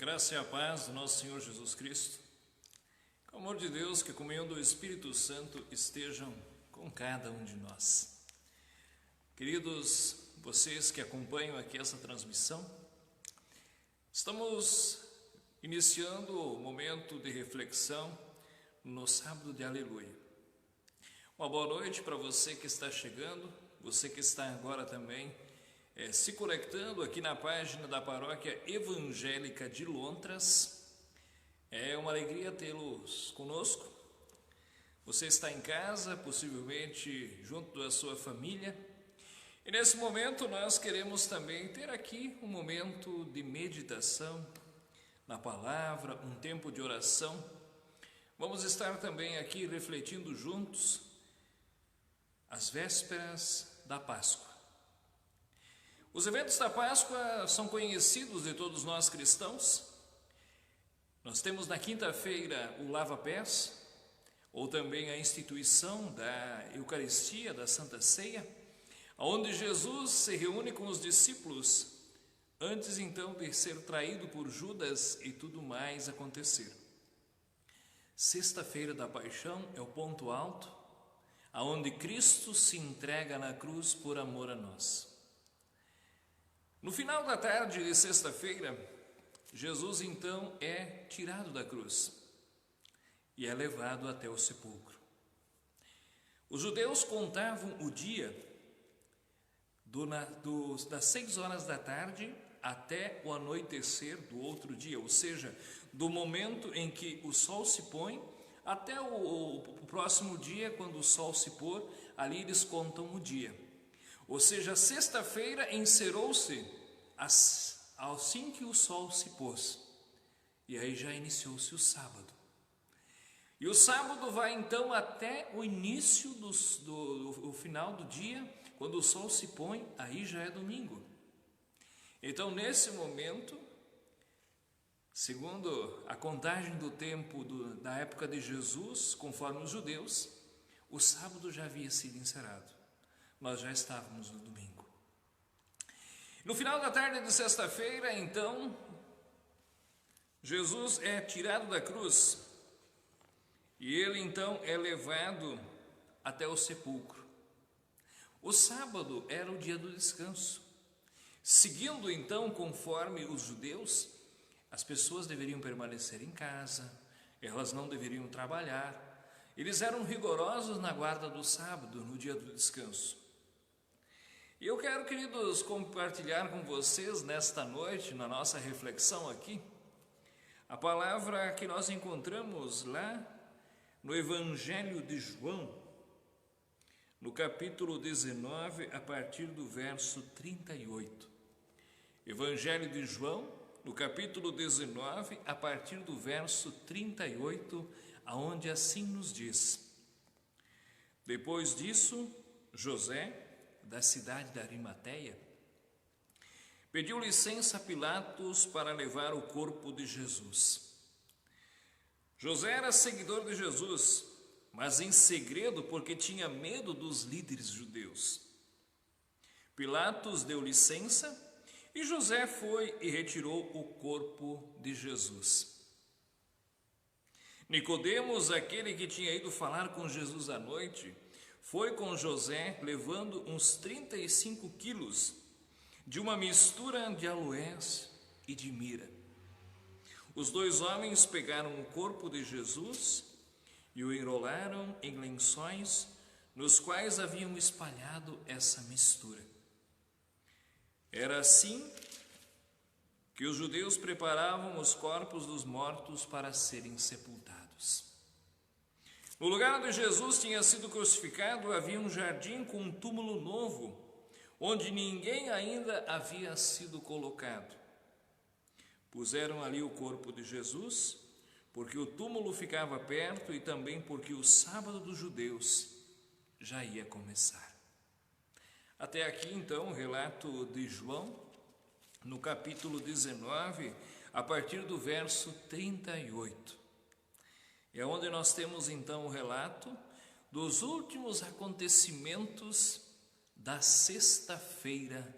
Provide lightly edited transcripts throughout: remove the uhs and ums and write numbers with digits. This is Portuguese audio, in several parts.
graça e a paz do nosso Senhor Jesus Cristo, com o amor de Deus, que a comunhão do Espírito Santo estejam com cada um de nós. Queridos, vocês que acompanham aqui essa transmissão, estamos iniciando o momento de reflexão no sábado de Aleluia. Uma boa noite para você que está chegando, você que está agora também se conectando aqui na página da Paróquia Evangélica de Lontras. É uma alegria tê-los conosco. Você está em casa, possivelmente junto da sua família. E nesse momento nós queremos também ter aqui um momento de meditação na palavra, um tempo de oração. Vamos estar também aqui refletindo juntos as vésperas da Páscoa. Os eventos da Páscoa são conhecidos de todos nós cristãos. Nós temos na quinta-feira o lava-pés, ou também a instituição da Eucaristia, da Santa Ceia, onde Jesus se reúne com os discípulos, antes então de ser traído por Judas e tudo mais acontecer. Sexta-feira da Paixão é o ponto alto, aonde Cristo se entrega na cruz por amor a nós. No final da tarde de sexta-feira, Jesus então é tirado da cruz e é levado até o sepulcro. Os judeus contavam o dia das 6 horas da tarde até o anoitecer do outro dia, ou seja, do momento em que o sol se põe até o próximo dia, quando o sol se pôr, ali eles contam o dia. Ou seja, sexta-feira encerrou-se assim que o sol se pôs. E aí já iniciou-se o sábado. E o sábado vai então até o início do final do dia, quando o sol se põe, aí já é domingo. Então, nesse momento, segundo a contagem do tempo da época de Jesus, conforme os judeus, o sábado já havia sido encerrado. Nós já estávamos no domingo. No final da tarde de sexta-feira, então, Jesus é tirado da cruz e ele então é levado até o sepulcro. O sábado era o dia do descanso. Seguindo então conforme os judeus, as pessoas deveriam permanecer em casa, elas não deveriam trabalhar. Eles eram rigorosos na guarda do sábado, no dia do descanso. E eu quero, queridos, compartilhar com vocês nesta noite, na nossa reflexão aqui, a palavra que nós encontramos lá no Evangelho de João, no capítulo 19, a partir do verso 38. Evangelho de João, no capítulo 19, a partir do verso 38, aonde assim nos diz: Depois disso, José, da cidade de Arimateia, pediu licença a Pilatos para levar o corpo de Jesus. José era seguidor de Jesus, mas em segredo porque tinha medo dos líderes judeus. Pilatos deu licença e José foi e retirou o corpo de Jesus. Nicodemos, aquele que tinha ido falar com Jesus à noite, foi com José levando uns 35 quilos de uma mistura de aloés e de mira. Os dois homens pegaram o corpo de Jesus e o enrolaram em lençóis nos quais haviam espalhado essa mistura. Era assim que os judeus preparavam os corpos dos mortos para serem sepultados. No lugar onde Jesus tinha sido crucificado, havia um jardim com um túmulo novo, onde ninguém ainda havia sido colocado. Puseram ali o corpo de Jesus, porque o túmulo ficava perto e também porque o sábado dos judeus já ia começar. Até aqui, então, o relato de João, no capítulo 19, a partir do verso 38. É onde nós temos, então, o relato dos últimos acontecimentos da sexta-feira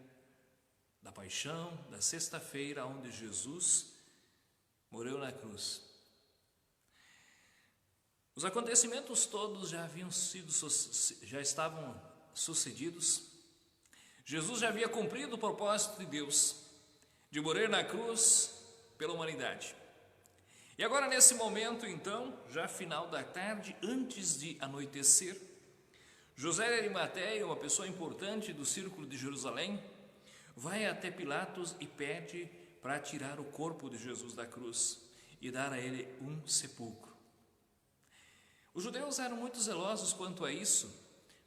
da Paixão, da sexta-feira onde Jesus morreu na cruz. Os acontecimentos todos já estavam sucedidos. Jesus já havia cumprido o propósito de Deus de morrer na cruz pela humanidade. E agora, nesse momento, então, já final da tarde, antes de anoitecer, José de Arimateia, uma pessoa importante do círculo de Jerusalém, vai até Pilatos e pede para tirar o corpo de Jesus da cruz e dar a ele um sepulcro. Os judeus eram muito zelosos quanto a isso,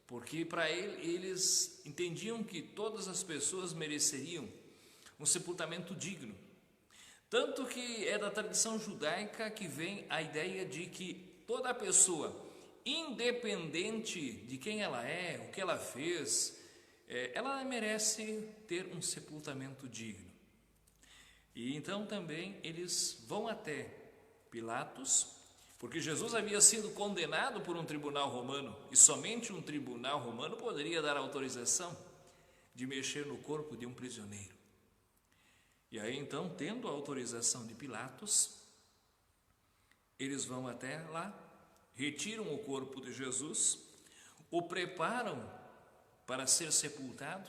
porque para eles entendiam que todas as pessoas mereceriam um sepultamento digno. Tanto que é da tradição judaica que vem a ideia de que toda pessoa, independente de quem ela é, o que ela fez, ela merece ter um sepultamento digno. E então também eles vão até Pilatos, porque Jesus havia sido condenado por um tribunal romano, e somente um tribunal romano poderia dar autorização de mexer no corpo de um prisioneiro. E aí então, tendo a autorização de Pilatos, eles vão até lá, retiram o corpo de Jesus, o preparam para ser sepultado.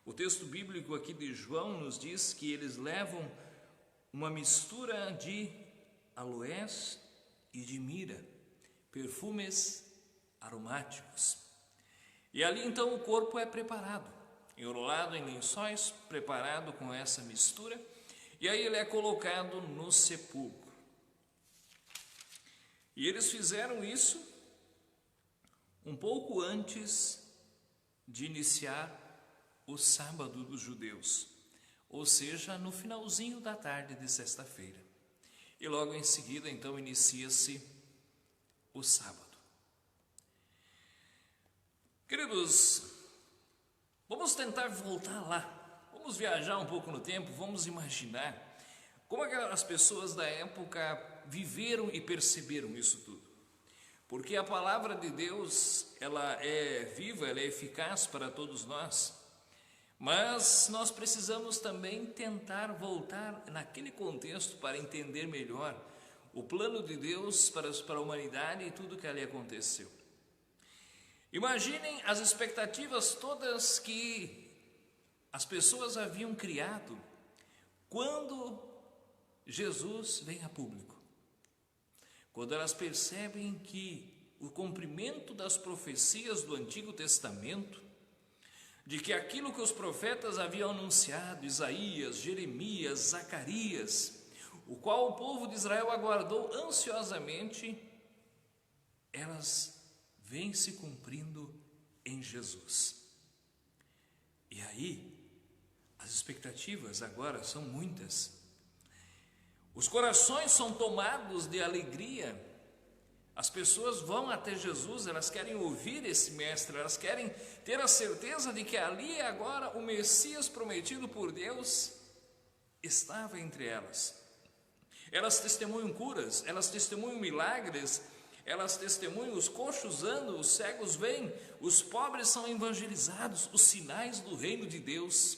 O texto bíblico aqui de João nos diz que eles levam uma mistura de aloés e de mira, perfumes aromáticos. E ali então o corpo é preparado, enrolado em lençóis, preparado com essa mistura, e aí ele é colocado no sepulcro. E eles fizeram isso um pouco antes de iniciar o sábado dos judeus, ou seja, no finalzinho da tarde de sexta-feira. E logo em seguida, então, inicia-se o sábado. Queridos, vamos tentar voltar lá, vamos viajar um pouco no tempo, vamos imaginar como as pessoas da época viveram e perceberam isso tudo. Porque a palavra de Deus, ela é viva, ela é eficaz para todos nós, mas nós precisamos também tentar voltar naquele contexto para entender melhor o plano de Deus para a humanidade e tudo que ali aconteceu. Imaginem as expectativas todas que as pessoas haviam criado quando Jesus vem a público. Quando elas percebem que o cumprimento das profecias do Antigo Testamento, de que aquilo que os profetas haviam anunciado, Isaías, Jeremias, Zacarias, o qual o povo de Israel aguardou ansiosamente, elas vêm se cumprindo em Jesus. E aí, as expectativas agora são muitas. Os corações são tomados de alegria. As pessoas vão até Jesus, elas querem ouvir esse mestre, elas querem ter a certeza de que ali agora o Messias prometido por Deus estava entre elas. Elas testemunham curas, elas testemunham milagres, elas testemunham os coxos andam, os cegos vêm, os pobres são evangelizados, os sinais do reino de Deus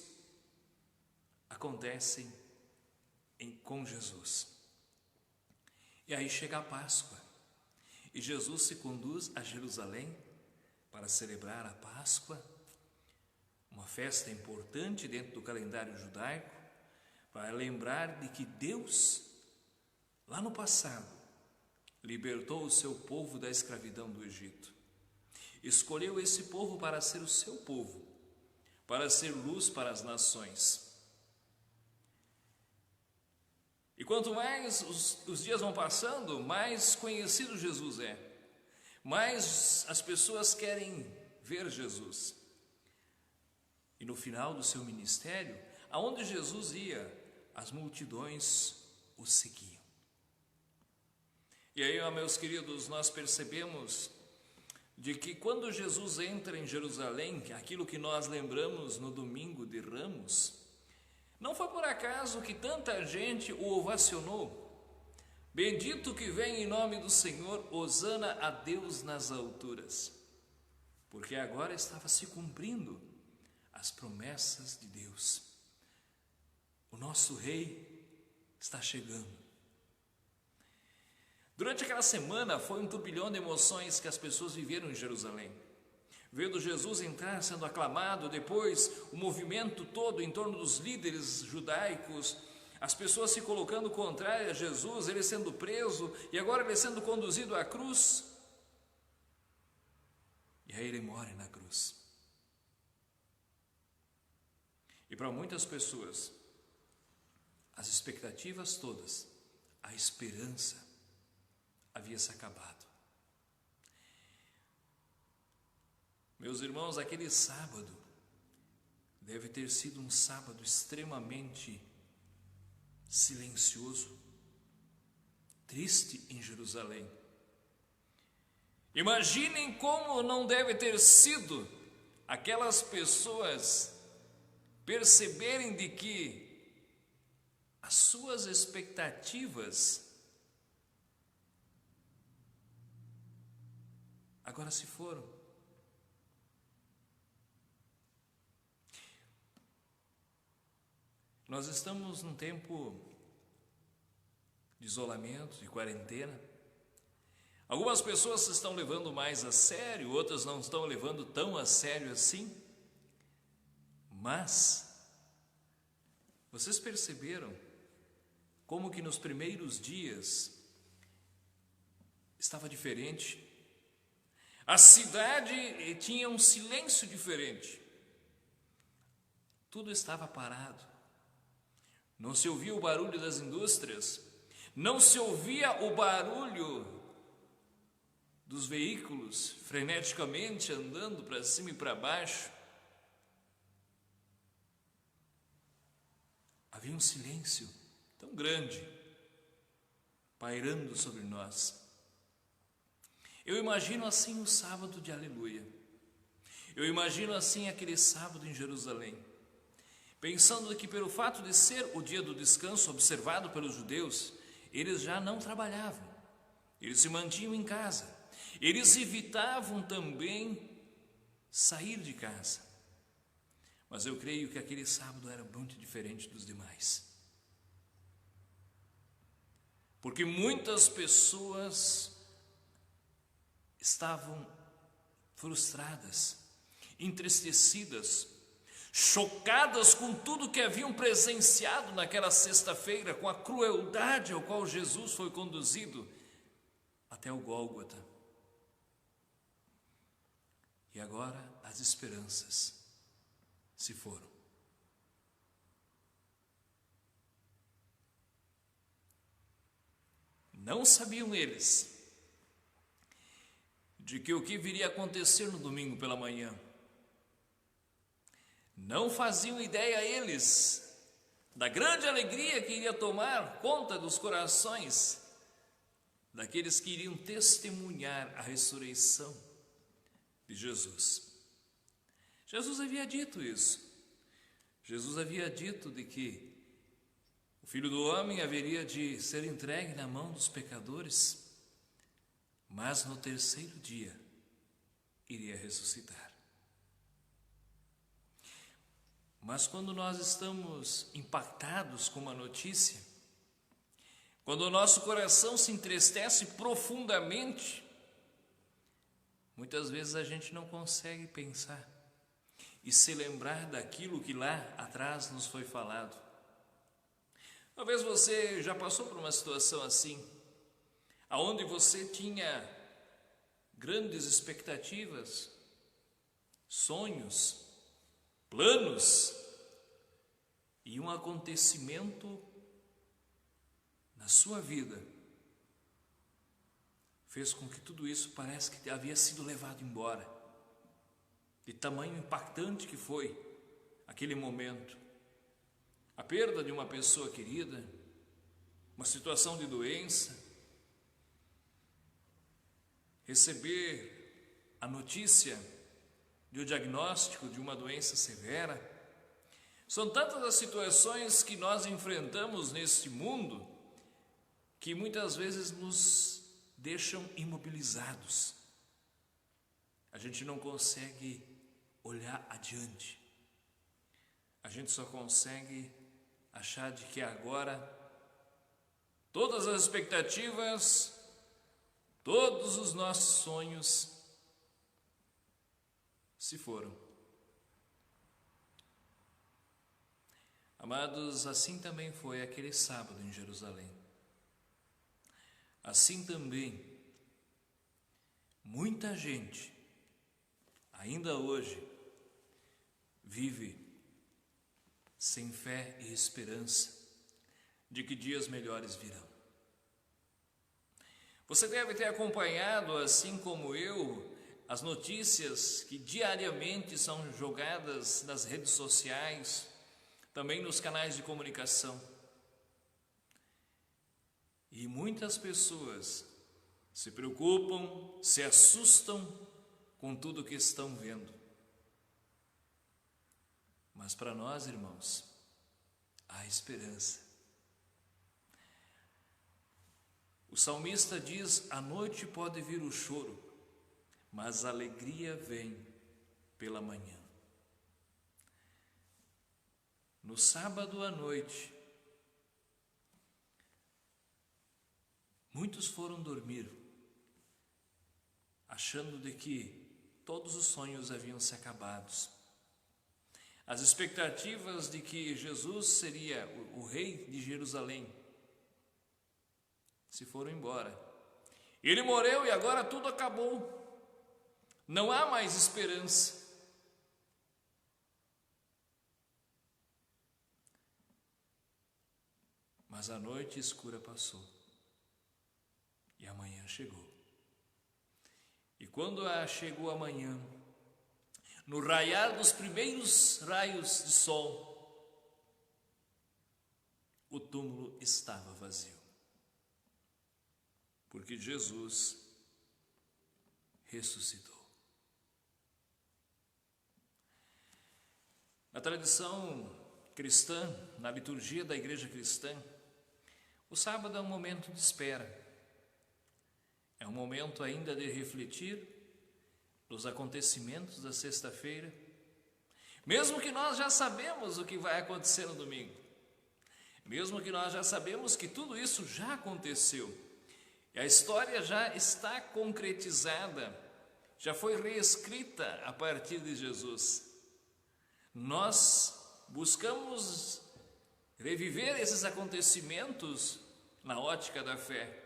acontecem com Jesus. E aí chega a Páscoa. E Jesus se conduz a Jerusalém para celebrar a Páscoa, uma festa importante dentro do calendário judaico, para lembrar de que Deus, lá no passado, libertou o seu povo da escravidão do Egito. Escolheu esse povo para ser o seu povo, para ser luz para as nações. E quanto mais os dias vão passando, mais conhecido Jesus é, mais as pessoas querem ver Jesus. E no final do seu ministério, aonde Jesus ia, as multidões o seguiam. E aí, meus queridos, nós percebemos de que quando Jesus entra em Jerusalém, aquilo que nós lembramos no domingo de Ramos, não foi por acaso que tanta gente o ovacionou. Bendito que vem em nome do Senhor, hosana a Deus nas alturas. Porque agora estava se cumprindo as promessas de Deus. O nosso rei está chegando. Durante aquela semana foi um turbilhão de emoções que as pessoas viveram em Jerusalém. Vendo Jesus entrar, sendo aclamado, depois o movimento todo em torno dos líderes judaicos, as pessoas se colocando contrárias a Jesus, ele sendo preso e agora ele sendo conduzido à cruz. E aí ele morre na cruz. E para muitas pessoas, as expectativas todas, a esperança havia se acabado. Meus irmãos, aquele sábado deve ter sido um sábado extremamente silencioso, triste em Jerusalém. Imaginem como não deve ter sido aquelas pessoas perceberem de que as suas expectativas agora se foram. Nós estamos num tempo de isolamento, de quarentena. Algumas pessoas se estão levando mais a sério, outras não estão levando tão a sério assim. Mas vocês perceberam como que nos primeiros dias estava diferente? A cidade tinha um silêncio diferente. Tudo estava parado. Não se ouvia o barulho das indústrias, não se ouvia o barulho dos veículos freneticamente andando para cima e para baixo. Havia um silêncio tão grande pairando sobre nós. Eu imagino assim o sábado de Aleluia. Eu imagino assim aquele sábado em Jerusalém, pensando que pelo fato de ser o dia do descanso observado pelos judeus, eles já não trabalhavam, eles se mantinham em casa, eles evitavam também sair de casa. Mas eu creio que aquele sábado era muito diferente dos demais, porque muitas pessoas estavam frustradas, entristecidas, chocadas com tudo que haviam presenciado naquela sexta-feira, com a crueldade ao qual Jesus foi conduzido até o Gólgota. E agora as esperanças se foram. Não sabiam eles de que o que viria a acontecer no domingo pela manhã. Não faziam ideia eles da grande alegria que iria tomar conta dos corações daqueles que iriam testemunhar a ressurreição de Jesus. Jesus havia dito isso. Jesus havia dito de que o Filho do Homem haveria de ser entregue na mão dos pecadores, mas no terceiro dia iria ressuscitar. Mas quando nós estamos impactados com uma notícia, quando o nosso coração se entristece profundamente, muitas vezes a gente não consegue pensar e se lembrar daquilo que lá atrás nos foi falado. Talvez você já passou por uma situação assim, aonde você tinha grandes expectativas, sonhos, planos, e um acontecimento na sua vida fez com que tudo isso parece que havia sido levado embora, de tamanho impactante que foi aquele momento. A perda de uma pessoa querida, uma situação de doença, receber a notícia do diagnóstico de uma doença severa. São tantas as situações que nós enfrentamos neste mundo que muitas vezes nos deixam imobilizados. A gente não consegue olhar adiante. A gente só consegue achar de que agora todas as expectativas, todos os nossos sonhos se foram. Amados, assim também foi aquele sábado em Jerusalém. Assim também, muita gente, ainda hoje, vive sem fé e esperança de que dias melhores virão. Você deve ter acompanhado, assim como eu, as notícias que diariamente são jogadas nas redes sociais, também nos canais de comunicação. E muitas pessoas se preocupam, se assustam com tudo que estão vendo. Mas para nós, irmãos, há esperança. O salmista diz: à noite pode vir o choro, mas a alegria vem pela manhã. No sábado à noite, muitos foram dormir, achando de que todos os sonhos haviam se acabado. As expectativas de que Jesus seria o rei de Jerusalém se foram embora. Ele morreu e agora tudo acabou. Não há mais esperança. Mas a noite escura passou e a manhã chegou. E quando chegou a manhã, no raiar dos primeiros raios de sol, o túmulo estava vazio, porque Jesus ressuscitou. Na tradição cristã, na liturgia da igreja cristã, o sábado é um momento de espera, é um momento ainda de refletir nos acontecimentos da sexta-feira, mesmo que nós já sabemos o que vai acontecer no domingo, mesmo que nós já sabemos que tudo isso já aconteceu, e a história já está concretizada, já foi reescrita a partir de Jesus. Nós buscamos reviver esses acontecimentos na ótica da fé,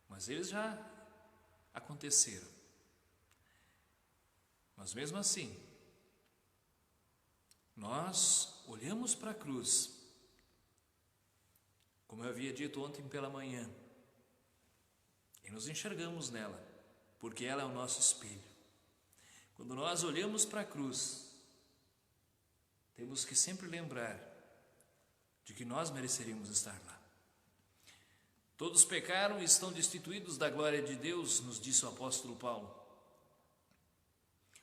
mas eles já aconteceram. Mas mesmo assim, nós olhamos para a cruz, como eu havia dito ontem pela manhã, e nos enxergamos nela, porque ela é o nosso espelho. Quando nós olhamos para a cruz, temos que sempre lembrar de que nós mereceríamos estar lá. Todos pecaram e estão destituídos da glória de Deus, nos disse o apóstolo Paulo.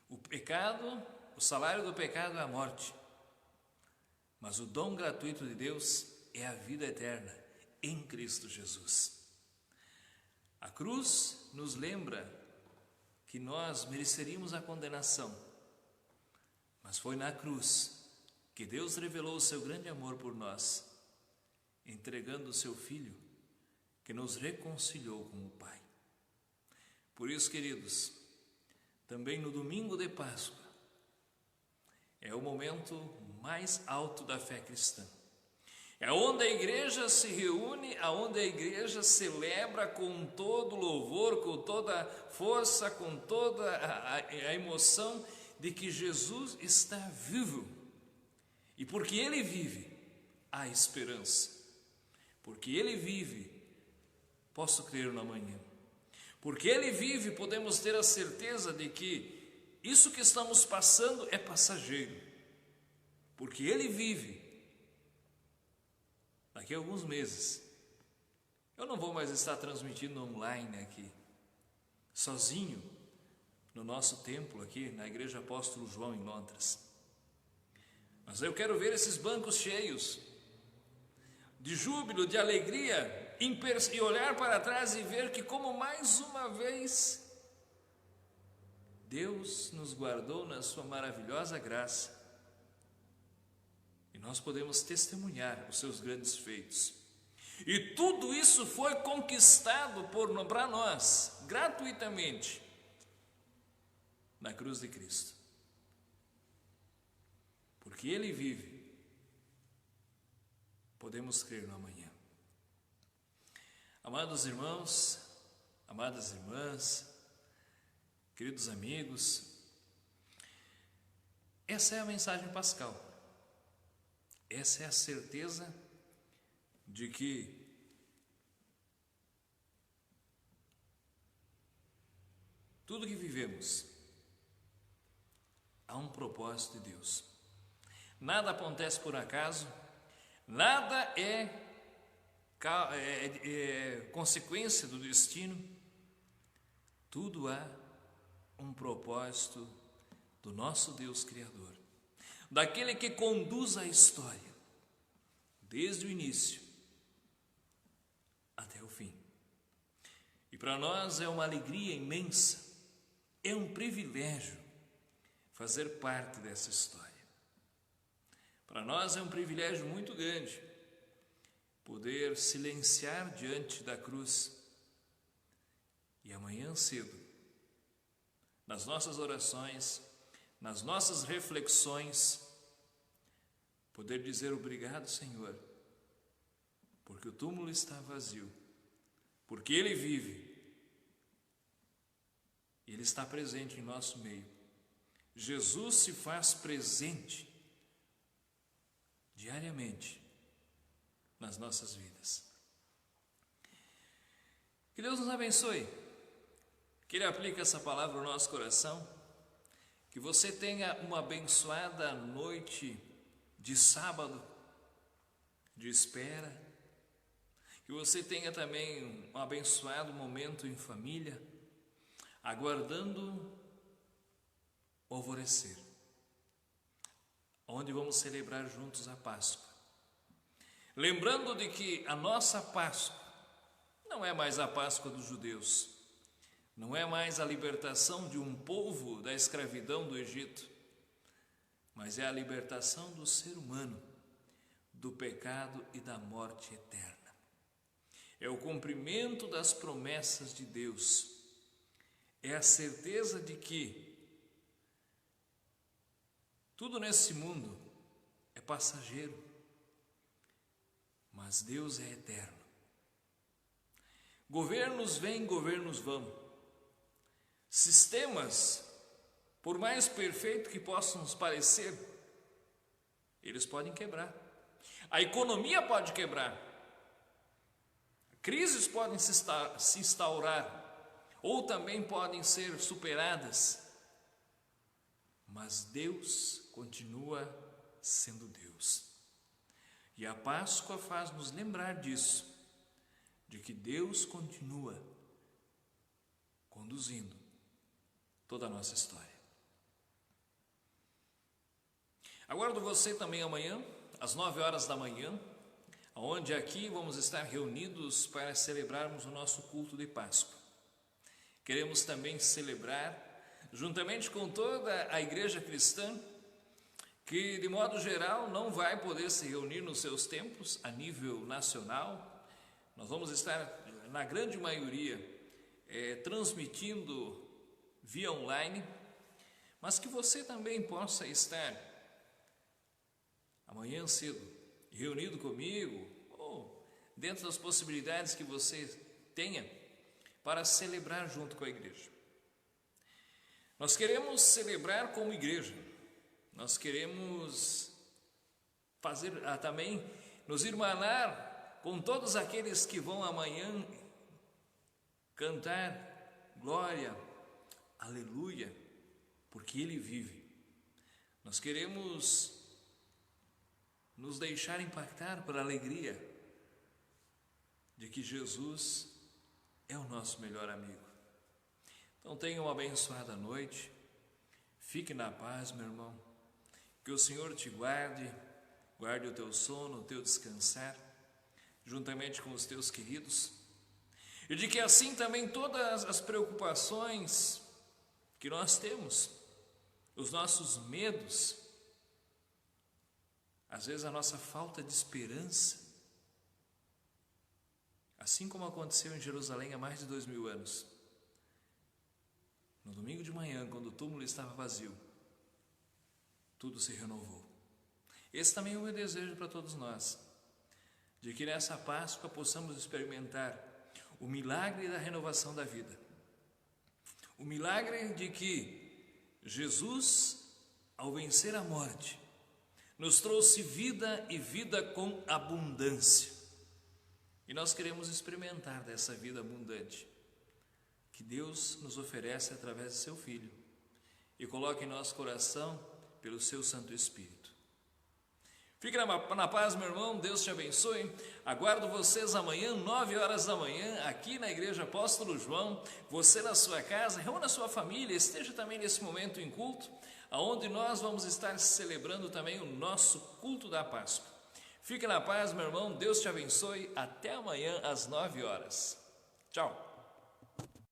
O pecado, o salário do pecado é a morte, mas o dom gratuito de Deus é a vida eterna em Cristo Jesus. A cruz nos lembra que nós mereceríamos a condenação, mas foi na cruz que Deus revelou o seu grande amor por nós, entregando o seu Filho, que nos reconciliou com o Pai. Por isso, queridos, também no domingo de Páscoa, é o momento mais alto da fé cristã. É onde a igreja se reúne, onde a igreja celebra com todo louvor, com toda força, com toda a emoção de que Jesus está vivo. E porque Ele vive, há esperança. Porque Ele vive, posso crer no amanhã. Porque Ele vive, podemos ter a certeza de que isso que estamos passando é passageiro. Porque Ele vive. Daqui a alguns meses, eu não vou mais estar transmitindo online aqui, sozinho, no nosso templo aqui, na Igreja Apóstolo João, em Londres. Mas eu quero ver esses bancos cheios, de júbilo, de alegria, e olhar para trás e ver que, como mais uma vez, Deus nos guardou na sua maravilhosa graça, e nós podemos testemunhar os seus grandes feitos. E tudo isso foi conquistado para nós, gratuitamente, na cruz de Cristo. Porque Ele vive, podemos crer no amanhã. Amados irmãos, amadas irmãs, queridos amigos, essa é a mensagem pascal. Essa é a certeza de que tudo que vivemos há um propósito de Deus. Nada acontece por acaso, nada é consequência do destino, tudo há um propósito do nosso Deus Criador, daquele que conduz a história, desde o início até o fim. E para nós é uma alegria imensa, é um privilégio fazer parte dessa história. Para nós é um privilégio muito grande poder silenciar diante da cruz e amanhã cedo, nas nossas orações, nas nossas reflexões, poder dizer obrigado, Senhor, porque o túmulo está vazio, porque Ele vive, Ele está presente em nosso meio. Jesus se faz presente diariamente nas nossas vidas. Que Deus nos abençoe, que Ele aplique essa palavra no nosso coração, que você tenha uma abençoada noite de sábado, de espera, que você tenha também um abençoado momento em família, aguardando o alvorecer, onde vamos celebrar juntos a Páscoa. Lembrando de que a nossa Páscoa não é mais a Páscoa dos judeus, não é mais a libertação de um povo da escravidão do Egito, mas é a libertação do ser humano do pecado e da morte eterna. É o cumprimento das promessas de Deus, é a certeza de que tudo nesse mundo é passageiro, mas Deus é eterno. Governos vêm, governos vão. Sistemas, por mais perfeitos que possam nos parecer, eles podem quebrar. A economia pode quebrar. Crises podem se instaurar, ou também podem ser superadas. Mas Deus continua sendo Deus. E a Páscoa faz nos lembrar disso, de que Deus continua conduzindo toda a nossa história. Aguardo você também amanhã, às 9 horas da manhã, onde aqui vamos estar reunidos para celebrarmos o nosso culto de Páscoa. Queremos também celebrar, juntamente com toda a igreja cristã, que de modo geral não vai poder se reunir nos seus templos a nível nacional. Nós vamos estar, na grande maioria, transmitindo via online, mas que você também possa estar amanhã cedo, reunido comigo, ou dentro das possibilidades que você tenha, para celebrar junto com a igreja. Nós queremos celebrar como igreja, nós queremos fazer também, nos irmanar com todos aqueles que vão amanhã cantar glória, aleluia, porque Ele vive. Nós queremos nos deixar impactar pela alegria de que Jesus é o nosso melhor amigo. Então tenha uma abençoada noite, fique na paz, meu irmão, que o Senhor te guarde, guarde o teu sono, o teu descansar, juntamente com os teus queridos, e de que assim também todas as preocupações que nós temos, os nossos medos, às vezes a nossa falta de esperança, assim como aconteceu em Jerusalém há mais de 2000 anos. No domingo de manhã, quando o túmulo estava vazio, tudo se renovou. Esse também é o meu desejo para todos nós, de que nessa Páscoa possamos experimentar o milagre da renovação da vida. O milagre de que Jesus, ao vencer a morte, nos trouxe vida e vida com abundância. E nós queremos experimentar dessa vida abundante que Deus nos oferece através de seu Filho e coloca em nosso coração pelo seu Santo Espírito. Fique na paz, meu irmão, Deus te abençoe. Aguardo vocês amanhã, 9 horas da manhã, aqui na Igreja Apóstolo João. Você na sua casa, reúna a sua família, esteja também nesse momento em culto, onde nós vamos estar celebrando também o nosso culto da Páscoa. Fique na paz, meu irmão, Deus te abençoe. Até amanhã às 9 horas. Tchau.